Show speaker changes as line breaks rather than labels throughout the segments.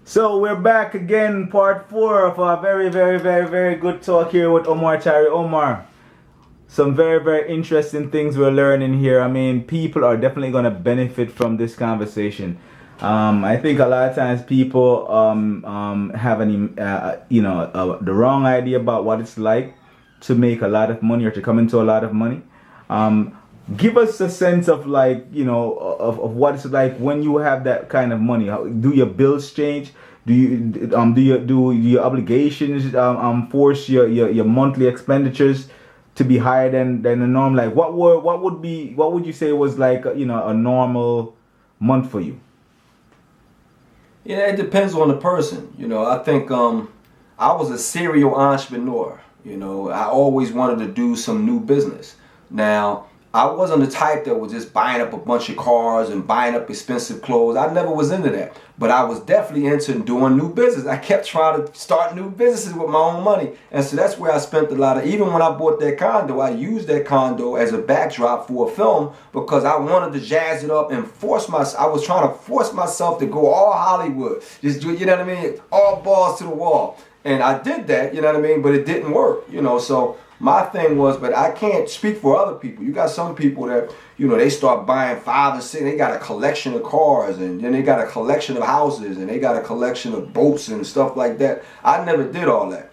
So we're back again, part 4 of a very, very, very, very good talk here with Omar TYREE. Omar, some very, very interesting things we're learning here. I mean, people are definitely going to benefit from this conversation. I think a lot of times people have the wrong idea about what it's like to make a lot of money or to come into a lot of money. Give us a sense of of what it's like when you have that kind of money. Do your bills change? Do your obligations force your monthly expenditures to be higher than the norm? Like what would you say was like a normal month for you?
Yeah, it depends on the person. I think I was a serial entrepreneur. I always wanted to do some new business. Now, I wasn't the type that was just buying up a bunch of cars and buying up expensive clothes. I never was into that. But I was definitely into doing new business. I kept trying to start new businesses with my own money. And so that's where I spent a lot of, even when I bought that condo, I used that condo as a backdrop for a film because I wanted to jazz it up and I was trying to force myself to go all Hollywood. Just do, you know what I mean? All balls to the wall. And I did that, you know what I mean? But it didn't work, so my thing was, but I can't speak for other people. You got some people that, they start buying 5 and 6. They got a collection of cars, and then they got a collection of houses, and they got a collection of boats and stuff like that. I never did all that.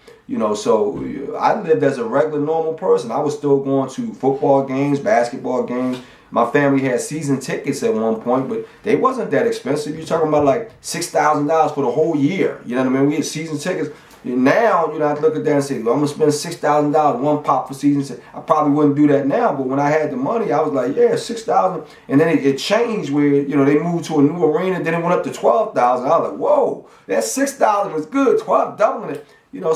So I lived as a regular, normal person. I was still going to football games, basketball games. My family had season tickets at one point, but they wasn't that expensive. You're talking about like $6,000 for the whole year. You know what I mean? We had season tickets. Now, I look at that and say, I'm going to spend $6,000 one pop for season. I probably wouldn't do that now, but when I had the money, I was like, yeah, $6,000. And then it changed where, they moved to a new arena, then it went up to $12,000. I was like, whoa, that $6,000 was good, 12 doubling it.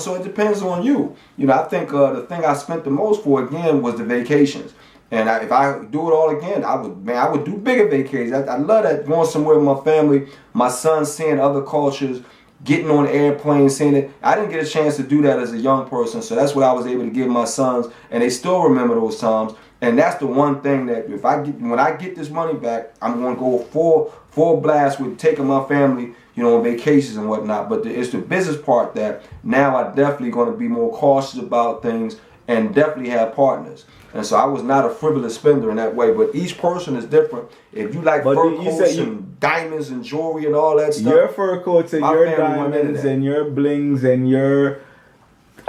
So it depends on you. I think the thing I spent the most for, again, was the vacations. And if I do it all again, I would do bigger vacations. I love that, going somewhere with my family, my son seeing other cultures, getting on airplanes, saying that. I didn't get a chance to do that as a young person, so that's what I was able to give my sons, and they still remember those times. And that's the one thing that when I get this money back, I'm going to go full blast with taking my family, on vacations and whatnot. But it's the business part that now I definitely going to be more cautious about things and definitely have partners. And so I was not a frivolous spender in that way, but each person is different. If you like fur coats and diamonds and jewelry and all that stuff,
your fur coats and your diamonds and your blings and your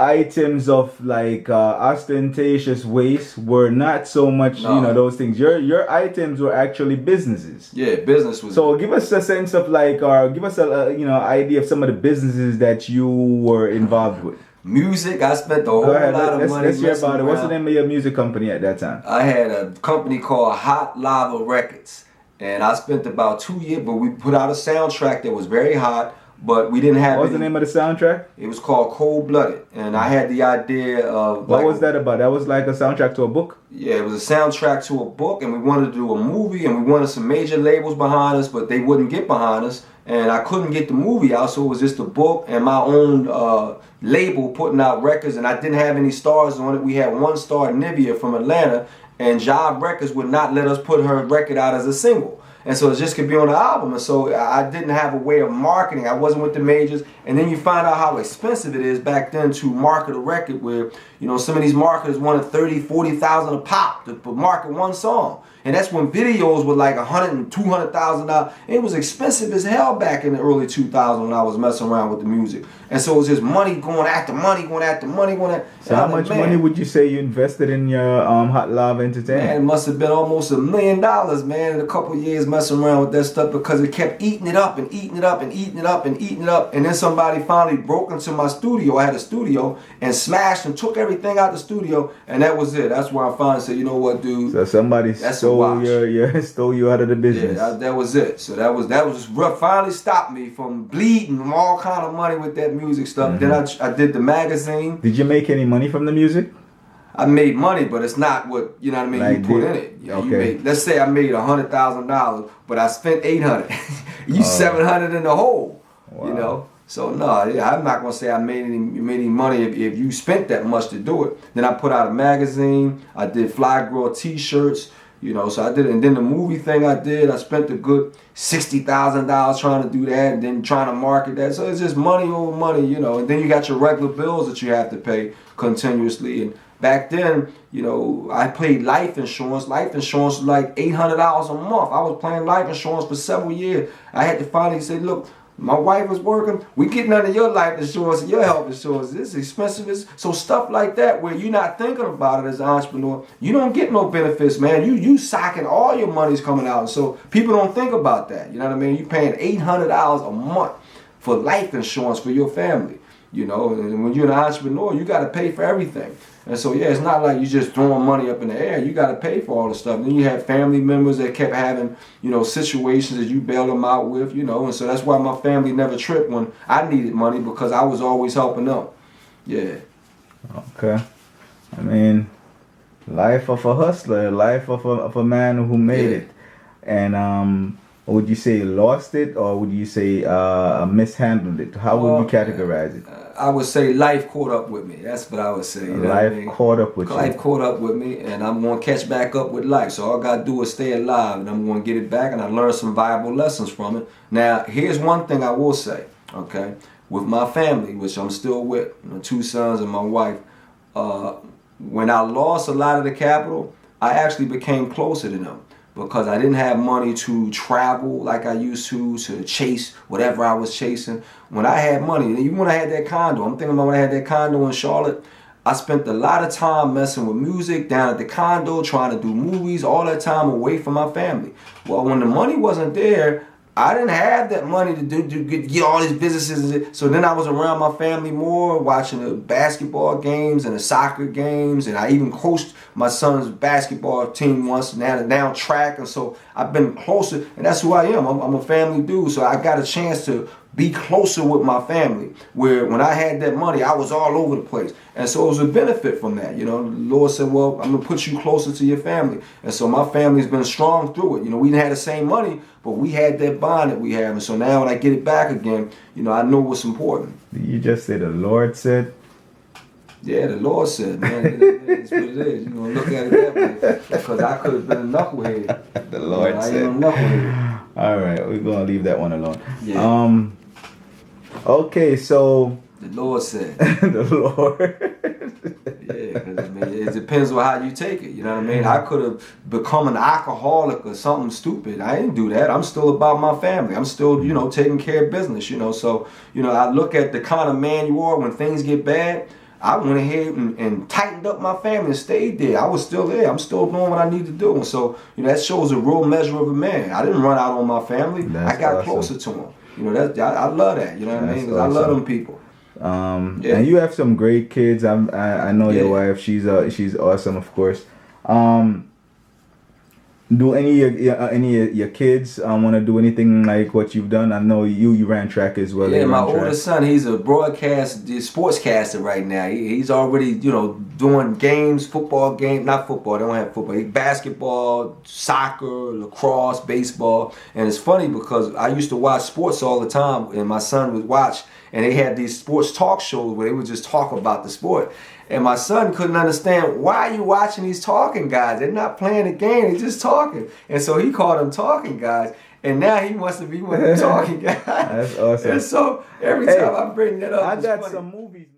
items of like ostentatious waste were not so much, those things. Your items were actually businesses.
Yeah, business was.
So give us a sense of or give us a idea of some of the businesses that you were involved with.
Music, I spent a whole lot of money.
Let's hear about it. What's the name of your music company at that time?
I had a company called Hot Lava Records, and I spent about 2 years, but we put out a soundtrack that was very hot, but we didn't have.
What was the name of the soundtrack?
It was called Cold Blooded, and I had the idea of.
What was that about? That was like a soundtrack to a book?
Yeah, it was a soundtrack to a book, and we wanted to do a movie, and we wanted some major labels behind us, but they wouldn't get behind us, and I couldn't get the movie out, so it was just a book and my own label putting out records, and I didn't have any stars on it. We had one star, Nivea from Atlanta, and Job Records would not let us put her record out as a single. And so it just could be on the album. And so I didn't have a way of marketing. I wasn't with the majors. And then you find out how expensive it is back then to market a record where, some of these marketers wanted $30,000, $40,000 a pop to market one song. And that's when videos were like $100,000 and $200,000. It was expensive as hell back in the early 2000s when I was messing around with the music. And so it was just money going after money, going after money, going after.
So how much money would you say you invested in your Hot Lava Entertainment?
Man, it must have been almost $1 million, man, in a couple of years messing around with that stuff because it kept eating it up and eating it up and eating it up and eating it up. And then somebody finally broke into my studio. I had a studio and smashed and took everything out the studio, and that was it. That's where I finally said, you know what, dude?
So somebody stole you out of the business.
Yeah, that was it. So that was just rough. Finally stopped me from bleeding all kind of money with that music stuff.
Mm-hmm.
Then I did the magazine.
Did you make any money from the music?
I made money, but it's not what you know what I mean. Like you put in it. Okay. Let's say I made $100,000, but I spent $800. You $700 in the hole. Wow. So no, I'm not gonna say I made any money if you spent that much to do it. Then I put out a magazine. I did Fly Girl T-shirts. You know, so I did it. And then the movie thing I did, I spent a good $60,000 trying to do that, and then trying to market that. So it's just money over money, you know. And then you got your regular bills that you have to pay continuously. And back then, you know, I paid life insurance. Life insurance was like $800 a month. I was paying life insurance for several years. I had to finally say, look, my wife was working. We get none of your life insurance and your health insurance. This is expensive. So stuff like that, where you're not thinking about it as an entrepreneur, you don't get no benefits, man. You socking, all your money's coming out. And so people don't think about that. You know what I mean? You're paying $800 a month for life insurance for your family. You know, and when you're an entrepreneur, you got to pay for everything. And so, yeah, it's not like you're just throwing money up in the air. You got to pay for all the stuff. And then you have family members that kept having, you know, situations that you bail them out with, you know. And so that's why my family never tripped when I needed money, because I was always helping them. Yeah.
Okay. I mean, life of a hustler, life of a man who made it. And would you say lost it, or would you say mishandled it? How would you categorize it?
I would say life caught up with me. That's what I would say. You know
life
what I mean?
Caught up with you.
Life caught up with me, and I'm going to catch back up with life. So all I got to do is stay alive, and I'm going to get it back, and I learned some valuable lessons from it. Now, here's one thing I will say, okay? With my family, which I'm still with, my 2 sons and my wife, when I lost a lot of the capital, I actually became closer to them, because I didn't have money to travel like I used to chase whatever I was chasing. When I had money, even when I had that condo, I'm thinking about when I had that condo in Charlotte, I spent a lot of time messing with music down at the condo, trying to do movies, all that time away from my family. Well, when the money wasn't there, I didn't have that money to get all these businesses. So then I was around my family more, watching the basketball games and the soccer games. And I even coached my son's basketball team once, now track. And so I've been closer, and that's who I am. I'm a family dude. So I got a chance to be closer with my family, where when I had that money, I was all over the place. And so it was a benefit from that. You know, the Lord said, well, I'm going to put you closer to your family. And so my family's been strong through it. You know, we didn't have the same money, but we had that bond that we have. And so now when I get it back again, you know, I know what's important.
You just say the Lord said?
Yeah, the Lord said, man, it's what it is. You're going to look at it that way. Because I could have been a knucklehead.
The Lord said.
I ain't no knucklehead.
All right, we're going to leave that one alone.
Yeah.
Okay, so...
The Lord said.
The Lord.
Yeah, because I mean, it depends on how you take it. You know what I mean? I could have become an alcoholic or something stupid. I didn't do that. I'm still about my family. I'm still, you know, taking care of business, you know. So, you know, I look at the kind of man you are when things get bad. I went ahead and tightened up my family and stayed there. I was still there. I'm still doing what I need to do. And so, you know, that shows a real measure of a man. I didn't run out on my family. I got closer to them. You know, I love that. You know what I mean? Because I love them people.
And you have some great kids. I know your wife. She's awesome, of course. Do any of your kids want to do anything like what you've done? I know you ran track as well.
Yeah, my oldest son, he's a sportscaster right now. He's already, you know, doing games, not football, they don't have football. Basketball, soccer, lacrosse, baseball. And it's funny because I used to watch sports all the time, and my son would watch, and they had these sports talk shows where they would just talk about the sport. And my son couldn't understand, why are you watching these talking guys? They're not playing a game, they're just talking. And so he called them talking guys. And now he wants to be one of them talking guys.
That's awesome.
And so every time I bring that up,
I got
funny.
some movies.